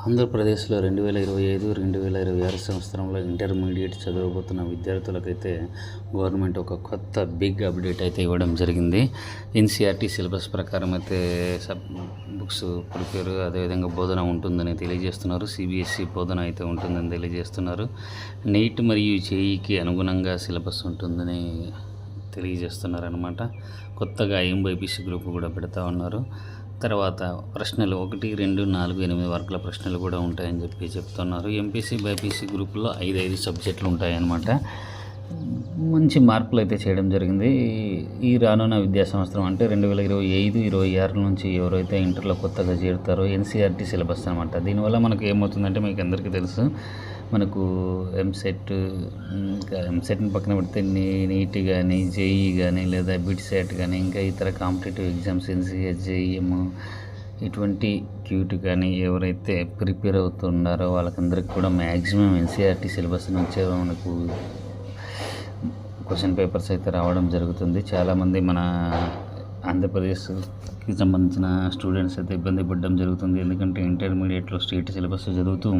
ఆంధ్రప్రదేశ్లో 2025-2026 సంవత్సరంలో intermediate చదవబోతున్న విద్యార్థులకైతే government ఒక కొత్త బిగ్ అప్డేట్ అయితే ఇవ్వడం జరిగింది. ఎన్సీఆర్టీ సిలబస్ ప్రకారం అయితే బుక్స్ ప్రిపేర్ అదేవిధంగా బోధన ఉంటుందని తెలియజేస్తున్నారు. సిబిఎస్ఈ బోధన అయితే ఉంటుందని తెలియజేస్తున్నారు. నీట్ మరియు జేఈకి అనుగుణంగా సిలబస్ ఉంటుందని తెలియజేస్తున్నారనమాట. కొత్తగా ఎంబైపీసీ గ్రూప్ కూడా పెడతా ఉన్నారు. తర్వాత ప్రశ్నలు 1, 2, 4, 8 వరకుల ప్రశ్నలు కూడా ఉంటాయని చెప్తున్నారు. ఎంపీసీ బైపీసీ గ్రూపుల్లో 5 సబ్జెక్టులు ఉంటాయన్నమాట. మంచి మార్పులు అయితే చేయడం జరిగింది. ఈ రానున్న విద్యా సంవత్సరం అంటే 2025-26 నుంచి ఎవరైతే ఇంటర్లో కొత్తగా చేరుతారో ఎన్సీఆర్టీ సిలబస్ అనమాట. దీనివల్ల మనకు ఏమవుతుందంటే మీకు అందరికీ తెలుసు, మనకు ఎంసెట్ని పక్కన పెడితే నీట్ కానీ జేఈ కానీ లేదా బిట్ సెట్ కానీ ఇంకా ఇతర కాంపిటేటివ్ ఎగ్జామ్స్ ఎన్సీఎస్ జేఈఎం ఇటువంటి క్యూట్ కానీ ఎవరైతే ప్రిపేర్ అవుతున్నారో వాళ్ళకందరికీ కూడా మ్యాక్సిమం ఎన్సీఆర్టీ సిలబస్ నుంచే మనకు క్వశ్చన్ పేపర్స్ అయితే రావడం జరుగుతుంది. చాలామంది మన ఆంధ్రప్రదేశ్కి సంబంధించిన స్టూడెంట్స్ అయితే ఇబ్బంది పడడం జరుగుతుంది. ఎందుకంటే ఇంటర్మీడియట్లో స్టేట్ సిలబస్ చదువుతూ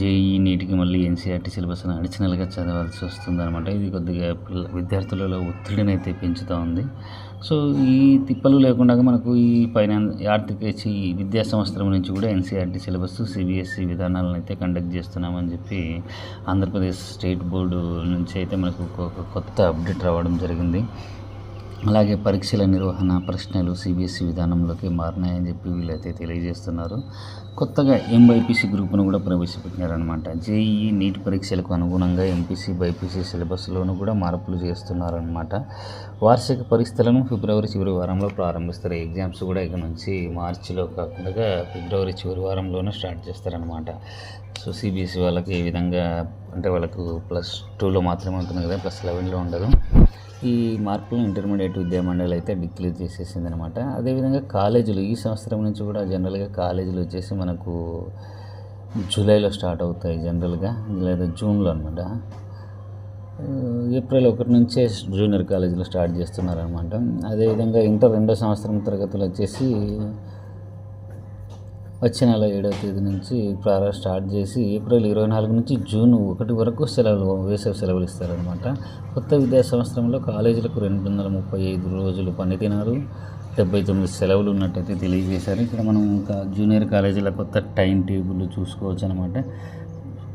జేఈ నీటికి మళ్ళీ ఎన్సీఆర్టీ సిలబస్ అడిషనల్గా చదవాల్సి వస్తుంది అనమాట. ఇది కొద్దిగా విద్యార్థులలో ఒత్తిడిని అయితే పెంచుతూ ఉంది. సో ఈ తిప్పలు లేకుండా మనకు ఈ ఆర్థిక విద్యా సంవత్సరం నుంచి కూడా ఎన్సీఆర్టీ సిలబస్ సిబిఎస్ఈ విధానాలను అయితే కండక్ట్ చేస్తున్నామని చెప్పి ఆంధ్రప్రదేశ్ స్టేట్ బోర్డు నుంచి అయితే మనకు ఒక కొత్త అప్డేట్ రావడం జరిగింది. అలాగే పరీక్షల నిర్వహణ ప్రశ్నలు సిబిఎస్ఈ విధానంలోకి మారినాయని చెప్పి వీళ్ళైతే తెలియజేస్తున్నారు. కొత్తగా ఎంబైపీసీ గ్రూప్ను కూడా ప్రవేశపెట్టినారనమాట. జేఈఈ నీట్ పరీక్షలకు అనుగుణంగా ఎంపీసీ బైపీసీ సిలబస్లోనూ కూడా మార్పులు చేస్తున్నారనమాట. వార్షిక పరీక్షలను ఫిబ్రవరి చివరి వారంలో ప్రారంభిస్తారు. ఎగ్జామ్స్ కూడా ఇక నుంచి మార్చిలో కాకుండా ఫిబ్రవరి చివరి వారంలోనే స్టార్ట్ చేస్తారనమాట. సో సిబిఎస్ఈ వాళ్ళకి ఏ విధంగా అంటే వాళ్ళకు +2లో మాత్రమే ఉంటుంది కదా, +11లో ఉండదు. ఈ మార్పులను ఇంటర్మీడియట్ విద్యా మండలి అయితే డిక్లేర్ చేసేసింది అనమాట. అదేవిధంగా కాలేజీలు ఈ సంవత్సరం నుంచి కూడా జనరల్గా కాలేజీలు వచ్చేసి మనకు జూలైలో స్టార్ట్ అవుతాయి జనరల్గా, లేదా జూన్లో అనమాట. ఏప్రిల్ 1 నుంచే జూనియర్ కాలేజీలు స్టార్ట్ చేస్తున్నారనమాట. అదేవిధంగా ఇంటర్ 2వ సంవత్సరం తరగతులు వచ్చేసి వచ్చే నెల 7వ తేదీ నుంచి స్టార్ట్ చేసి ఏప్రిల్ 24 నుంచి జూన్ 1 వరకు వేసవి సెలవులు ఇస్తారనమాట. కొత్త విద్యా సంవత్సరంలో కాలేజీలకు 235 రోజులు పనిదినాలు 79 సెలవులు ఉన్నట్టయితే తెలియజేశారు. ఇక్కడ మనం ఇంకా జూనియర్ కాలేజీల కొత్త టైం టేబుల్ చూసుకోవచ్చు అనమాట.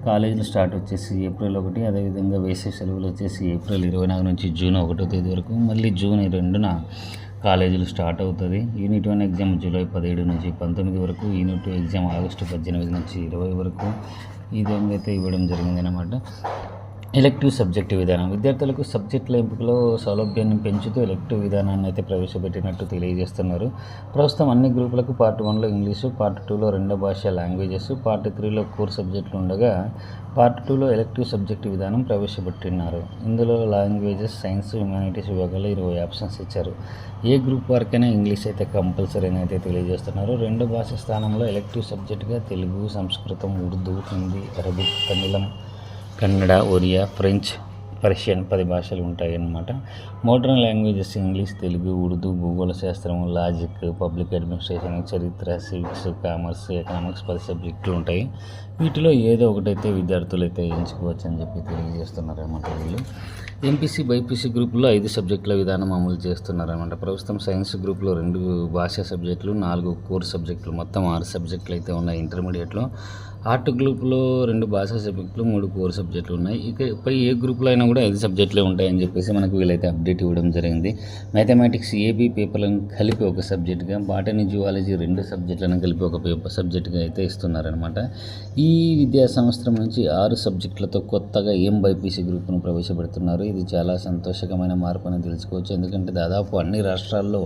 కాలేజీలు స్టార్ట్ వచ్చేసి ఏప్రిల్ 1, అదేవిధంగా వేసవి సెలవులు వచ్చేసి ఏప్రిల్ 24 నుంచి జూన్ 1వ తేదీ వరకు, మళ్ళీ జూన్ 2న కాలేజీలు స్టార్ట్ అవుతుంది. యూనిట్ 1 ఎగ్జామ్ జూలై 17 నుంచి 19 వరకు, యూనిట్ 2 ఎగ్జామ్ ఆగస్టు 18 నుంచి 20 వరకు ఈ విధంగా అయితే ఇవ్వడం జరిగిందనమాట. ఎలెక్టివ్ సబ్జెక్టు విధానం విద్యార్థులకు సబ్జెక్టుల ఎంపికలో సౌలభ్యాన్ని పెంచుతూ ఎలెక్టివ్ విధానాన్ని అయితే ప్రవేశపెట్టినట్టు తెలియజేస్తున్నారు. ప్రస్తుతం అన్ని గ్రూపులకు పార్ట్ 1లో ఇంగ్లీషు, పార్ట్ 2లో 2వ భాష లాంగ్వేజెస్, పార్ట్ 3లో కోర్ సబ్జెక్టులు ఉండగా పార్ట్ 2లో ఎలెక్టివ్ సబ్జెక్టు విధానం ప్రవేశపెట్టినారు. ఇందులో లాంగ్వేజెస్, సైన్స్, హ్యుమానిటీస్ విభాగాల్లో 20 ఆప్షన్స్ ఇచ్చారు. ఏ గ్రూప్ వరకైనా ఇంగ్లీష్ అయితే కంపల్సరీ అని అయితే తెలియజేస్తున్నారు. 2వ భాష స్థానంలో ఎలెక్టివ్ సబ్జెక్టుగా Telugu, Samskritam, Urdu, Hindi, Arabic, Tamilam, Kannada, Oriya, French, Persian 10 భాషలు ఉంటాయి అన్నమాట. Modern languages English, Telugu, Urdu, భూగోళ శాస్త్రం, లాజిక్, పబ్లిక్ అడ్మినిస్ట్రేషన్, చరిత్ర, సివిక్స్, కామర్స్, ఎకనామిక్స్ 10 సబ్జెక్టులు ఉంటాయి. వీటిలో ఏదో ఒకటైతే విద్యార్థులు అయితే ఎంచుకోవచ్చు అని చెప్పి తెలియజేస్తున్నారు అన్నమాట. వీళ్ళు ఎంపీసీ బైపీసీ గ్రూపులో 5 సబ్జెక్టుల విధానం అమలు చేస్తున్నారన్నమాట. ప్రస్తుతం సైన్స్ గ్రూప్లో 2 భాషా సబ్జెక్టులు, 4 కోర్ సబ్జెక్టులు, మొత్తం 6 సబ్జెక్టులు అయితే ఉన్నాయి ఇంటర్మీడియట్లో. ఆర్ట్ గ్రూప్లో 2 భాషా సబ్జెక్టులు, 3 కోర్ సబ్జెక్టులు ఉన్నాయి. ఇకపై ఏ గ్రూప్లో అయినా కూడా 5 సబ్జెక్టులే ఉంటాయని చెప్పేసి మనకు వీళ్ళైతే అప్డేట్ ఇవ్వడం జరిగింది. మ్యాథమెటిక్స్ ఏబీ పేపర్లను కలిపి ఒక సబ్జెక్టుగా, బాటనీ, జువాలజీ 2 సబ్జెక్టులను కలిపి ఒక సబ్జెక్టుగా అయితే ఇస్తున్నారనమాట. ఈ విద్యా సంవత్సరం నుంచి 6 సబ్జెక్టులతో కొత్తగా ఎంబైపీసీ గ్రూప్ను ప్రవేశపెడుతున్నారు. ఇది చాలా సంతోషకరమైన మార్పు అని తెలుసుకోవచ్చు. ఎందుకంటే దాదాపు అన్ని రాష్ట్రాల్లో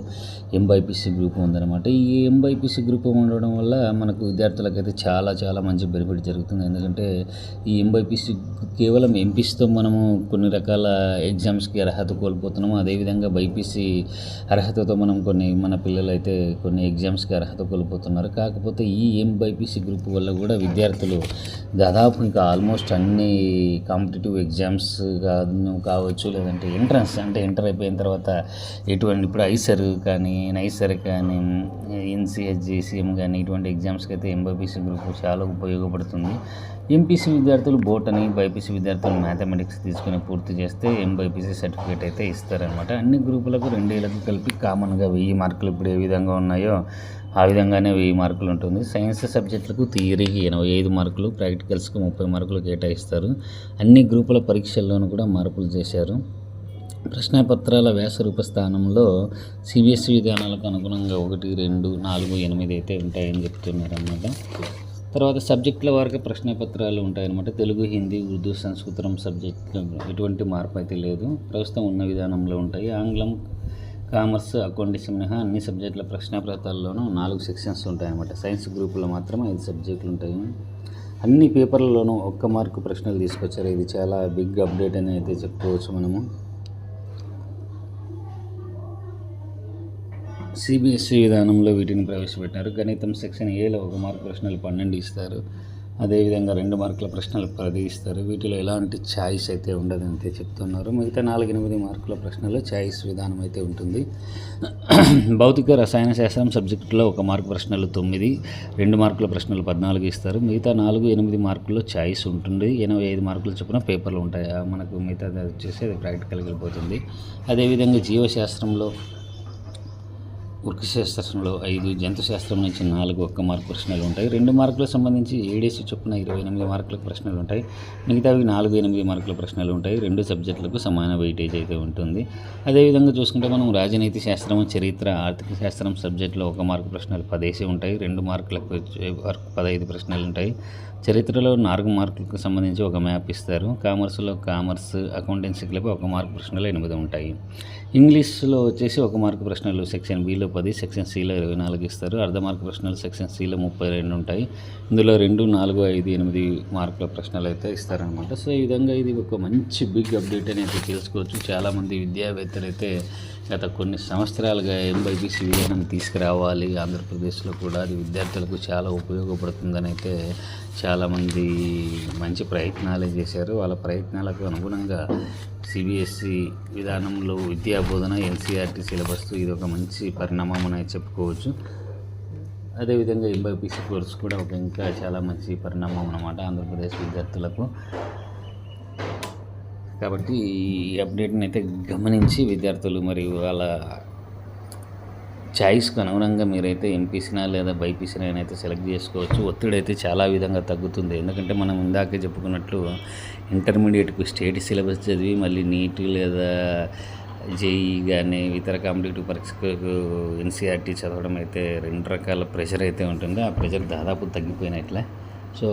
ఎంబైపీసీ గ్రూప్ ఉందన్నమాట. ఈ ఎంబైపీసీ గ్రూప్ ఉండడం వల్ల మనకు విద్యార్థులకైతే చాలా మంచి బెనిఫిట్ జరుగుతుంది. ఎందుకంటే ఈ ఎంబైపీసీ కేవలం ఎంపీసీతో మనము కొన్ని రకాల ఎగ్జామ్స్కి అర్హత కోల్పోతున్నాము. అదేవిధంగా బైపీసీ అర్హతతో మన పిల్లలు అయితే కొన్ని ఎగ్జామ్స్కి అర్హత కోల్పోతున్నారు. కాకపోతే ఈ బైపీసీ గ్రూప్ వల్ల కూడా విద్యార్థులు దాదాపు ఇంకా ఆల్మోస్ట్ అన్ని కాంపిటేటివ్ ఎగ్జామ్స్ కావచ్చు, లేదంటే ఎంట్రన్స్ అంటే ఇంటర్ అయిపోయిన తర్వాత ఇప్పుడు ఐసర్ కానీ నైసర్ కానీ ఎన్సిహెచ్ జీసీఎం కానీ ఇటువంటి ఎగ్జామ్స్కి అయితే ఎంబైపీసీ గ్రూప్ చాలా ఉపయోగపడుతుంది. ఎంపీసీ విద్యార్థులు బోటనీ, బైపీసీ విద్యార్థులు మ్యాథమెటిక్స్ తీసుకుని పూర్తి చేస్తే ఎంబైపీసీ సర్టిఫికేట్ అయితే ఇస్తారనమాట. అన్ని గ్రూపులకు 2 ఏళ్ళకు కలిపి కామన్గా 1000 మార్కులు ఇప్పుడు ఏ విధంగా ఉన్నాయో ఆ విధంగానే 1000 మార్కులు ఉంటుంది. సైన్స్ సబ్జెక్టులకు థియరీకి 85 మార్కులు, ప్రాక్టికల్స్కి 30 మార్కులు కేటాయిస్తారు. అన్ని గ్రూపుల పరీక్షల్లోనూ కూడా మార్పులు చేశారు. ప్రశ్నపత్రాల వ్యాసరూప స్థానంలో సిబిఎస్ఈ విధానాలకు అనుగుణంగా 1, 2, 4, 8 అయితే ఉంటాయని చెప్తున్నారన్నమాట. తర్వాత సబ్జెక్టుల వారికి ప్రశ్నపత్రాలు ఉంటాయన్నమాట. తెలుగు, హిందీ, ఉర్దూ, సంస్కృతం సబ్జెక్టులు ఎటువంటి మార్పు అయితే లేదు, ప్రస్తుతం ఉన్న విధానంలో ఉంటాయి. ఆంగ్లం, కామర్స్, అకౌంటెన్సీ మినహా అన్ని సబ్జెక్టుల ప్రశ్నపత్రాల్లోనూ 4 సెక్షన్స్ ఉంటాయన్నమాట. సైన్స్ గ్రూపులో మాత్రం 5 సబ్జెక్టులు ఉంటాయి. అన్ని పేపర్లలోనూ 1 మార్కు ప్రశ్నలు తీసుకొచ్చారు. ఇది చాలా బిగ్ అప్డేట్ అని అయితే చెప్పుకోవచ్చు మనము. సిబిఎస్ఈ విధానంలో వీటిని ప్రవేశపెట్టారు. గణితం సెక్షన్ ఏలో 1 మార్కు ప్రశ్నలు 12 ఇస్తారు. అదేవిధంగా 2 మార్కుల ప్రశ్నలు 10 ఇస్తారు. వీటిలో ఎలాంటి ఛాయిస్ అయితే ఉండదంతే చెప్తున్నారు. మిగతా 4, 8 మార్కుల ప్రశ్నలు ఛాయిస్ విధానం అయితే ఉంటుంది. భౌతిక రసాయన శాస్త్రం సబ్జెక్టులో 1 మార్కు ప్రశ్నలు 9, 2 మార్కుల ప్రశ్నలు 14 ఇస్తారు. మిగతా 4, 8 మార్కుల్లో ఛాయిస్ ఉంటుంది. 85 మార్కుల చొప్పున పేపర్లు ఉంటాయి. మనకు మిగతా వచ్చేసి అది ప్రాక్టికల్కి వెళ్ళిపోతుంది. అదేవిధంగా జీవశాస్త్రంలో, వృక్షశాస్త్రంలో 5, జంతు శాస్త్రం నుంచి 4 1 మార్కు ప్రశ్నలు ఉంటాయి. 2 మార్కులకు సంబంధించి ఏడేసి చొప్పున 28 మార్కులకు ప్రశ్నలు ఉంటాయి. మిగతావి 4, 8 మార్కుల ప్రశ్నలు ఉంటాయి. 2 సబ్జెక్టులకు సమాన వెయిటేజ్ అయితే ఉంటుంది. అదేవిధంగా చూసుకుంటే మనం రాజనీతి శాస్త్రం, చరిత్ర, ఆర్థిక శాస్త్రం సబ్జెక్టులో 1 మార్కు ప్రశ్నలు 10 ఉంటాయి. 2 మార్కులకు 15 ప్రశ్నలు ఉంటాయి. చరిత్రలో 4 మార్కులకు సంబంధించి 1 మ్యాప్ ఇస్తారు. కామర్స్లో కామర్స్, అకౌంటెన్సీ కలిపి 1 మార్కు ప్రశ్నలు 8 ఉంటాయి. ఇంగ్లీష్లో వచ్చేసి 1 మార్కు ప్రశ్నలు సెక్షన్ బిలో 10, సెక్షన్ సిలో 24 ఇస్తారు. అర్ధ మార్కు ప్రశ్నలు సెక్షన్ సిలో 32 ఉంటాయి. ఇందులో 2, 4, 5, 8 మార్కుల ప్రశ్నలు అయితే ఇస్తారనమాట. సో ఈ విధంగా ఇది ఒక మంచి బిగ్ అప్డేట్ అని అయితే తెలుసుకోవచ్చు. చాలామంది విద్యావేత్తలు అయితే గత కొన్ని సంవత్సరాలుగా ఎంబైపీసీ విధానం తీసుకురావాలి ఆంధ్రప్రదేశ్లో కూడా, అది విద్యార్థులకు చాలా ఉపయోగపడుతుందని అయితే చాలామంది మంచి ప్రయత్నాలే చేశారు. వాళ్ళ ప్రయత్నాలకు అనుగుణంగా సిబిఎస్ఈ విధానంలో విద్యా బోధన, ఎన్సీఆర్టీ సిలబస్ ఇది ఒక మంచి పరిణామం అని చెప్పుకోవచ్చు. అదేవిధంగా ఎంబైపీసీ కోర్సు కూడా ఒక ఇంకా చాలా మంచి పరిణామం అన్నమాట ఆంధ్రప్రదేశ్ విద్యార్థులకు. కాబట్టి ఈ అప్డేట్ని అయితే గమనించి విద్యార్థులు మరియు వాళ్ళ చాయిస్కు అనుగుణంగా మీరైతే ఎంపీసీనా లేదా బైపీసీనా అయితే సెలెక్ట్ చేసుకోవచ్చు. ఒత్తిడి అయితే చాలా విధంగా తగ్గుతుంది. ఎందుకంటే మనం ఇందాకే చెప్పుకున్నట్లు ఇంటర్మీడియట్కు స్టేట్ సిలబస్ చదివి మళ్ళీ నీట్ లేదా జేఈ కానీ ఇతర కాంపిటేటివ్ పరీక్షకు ఎన్సీఆర్టీ చదవడం అయితే 2 రకాల ప్రెషర్ అయితే ఉంటుంది. ఆ ప్రెషర్ దాదాపు తగ్గిపోయినట్లే. సో